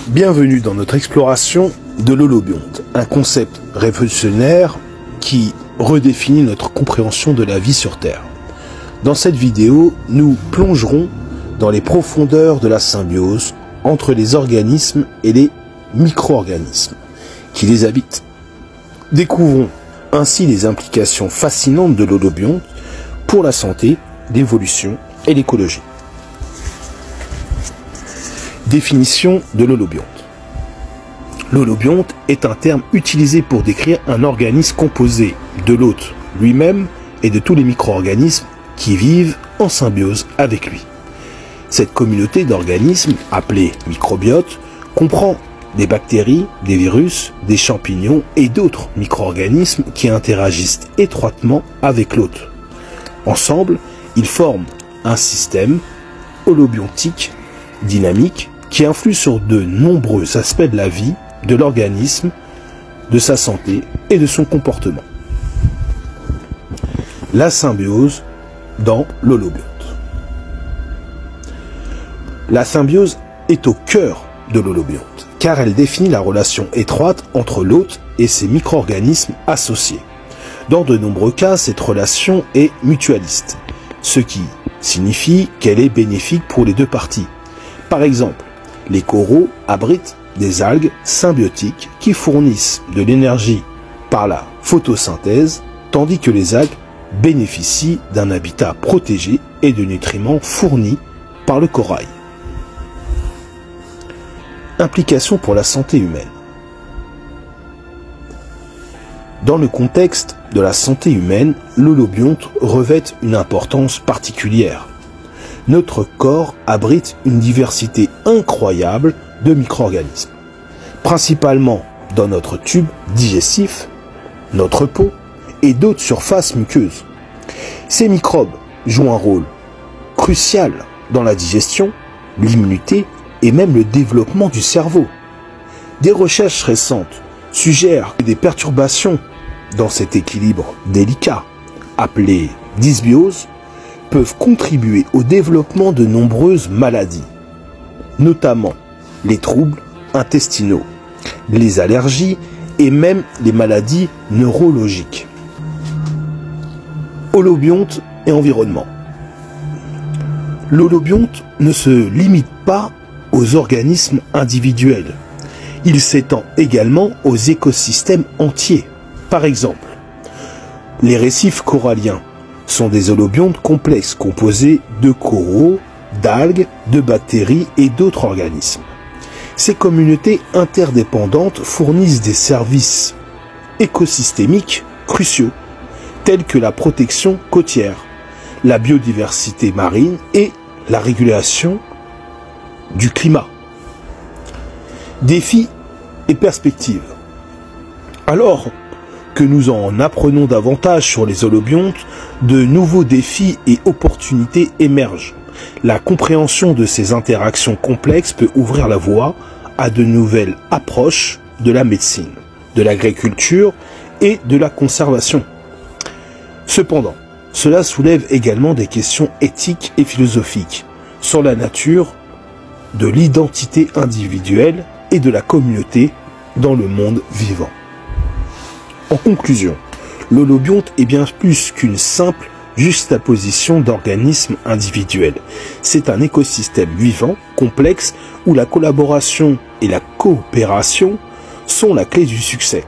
Bienvenue dans notre exploration de l'holobionte, un concept révolutionnaire qui redéfinit notre compréhension de la vie sur Terre. Dans cette vidéo, nous plongerons dans les profondeurs de la symbiose entre les organismes et les micro-organismes qui les habitent. Découvrons ainsi les implications fascinantes de l'holobionte pour la santé, l'évolution et l'écologie. Définition de l'holobionte. L'holobionte est un terme utilisé pour décrire un organisme composé de l'hôte lui-même et de tous les micro-organismes qui vivent en symbiose avec lui. Cette communauté d'organismes, appelée microbiote, comprend des bactéries, des virus, des champignons et d'autres micro-organismes qui interagissent étroitement avec l'hôte. Ensemble, ils forment un système holobiontique dynamique qui influe sur de nombreux aspects de la vie de l'organisme, de sa santé et de son comportement. La symbiose dans l'holobionte. La symbiose est au cœur de l'holobionte, car elle définit la relation étroite entre l'hôte et ses micro-organismes associés. Dans de nombreux cas, cette relation est mutualiste, ce qui signifie qu'elle est bénéfique pour les deux parties. Par exemple, les coraux abritent des algues symbiotiques qui fournissent de l'énergie par la photosynthèse, tandis que les algues bénéficient d'un habitat protégé et de nutriments fournis par le corail. Implications pour la santé humaine. Dans le contexte de la santé humaine, l'holobionte revêt une importance particulière. Notre corps abrite une diversité incroyable de micro-organismes, principalement dans notre tube digestif, notre peau et d'autres surfaces muqueuses. Ces microbes jouent un rôle crucial dans la digestion, l'immunité et même le développement du cerveau. Des recherches récentes suggèrent que des perturbations dans cet équilibre délicat, appelé dysbiose, peuvent contribuer au développement de nombreuses maladies, notamment les troubles intestinaux, les allergies et même les maladies neurologiques. Holobionte et environnement. L'holobionte ne se limite pas aux organismes individuels. Il s'étend également aux écosystèmes entiers. Par exemple, les récifs coralliens sont des holobiontes complexes composés de coraux, d'algues, de bactéries et d'autres organismes. Ces communautés interdépendantes fournissent des services écosystémiques cruciaux, tels que la protection côtière, la biodiversité marine et la régulation du climat. Défis et perspectives. Alors que nous en apprenons davantage sur les holobiontes, de nouveaux défis et opportunités émergent. La compréhension de ces interactions complexes peut ouvrir la voie à de nouvelles approches de la médecine, de l'agriculture et de la conservation. Cependant, cela soulève également des questions éthiques et philosophiques sur la nature de l'identité individuelle et de la communauté dans le monde vivant. En conclusion, l'holobionte est bien plus qu'une simple juxtaposition d'organismes individuels. C'est un écosystème vivant, complexe, où la collaboration et la coopération sont la clé du succès.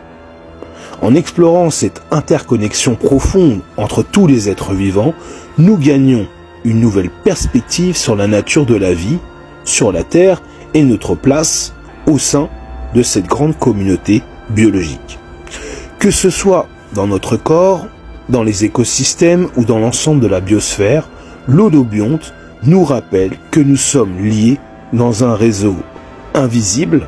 En explorant cette interconnexion profonde entre tous les êtres vivants, nous gagnons une nouvelle perspective sur la nature de la vie, sur la Terre et notre place au sein de cette grande communauté biologique. Que ce soit dans notre corps, dans les écosystèmes ou dans l'ensemble de la biosphère, l'holobionte nous rappelle que nous sommes liés dans un réseau invisible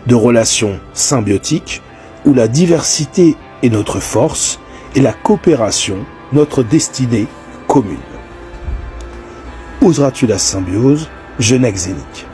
de relations symbiotiques où la diversité est notre force et la coopération notre destinée commune. Oseras-tu la symbiose, jeune axénique?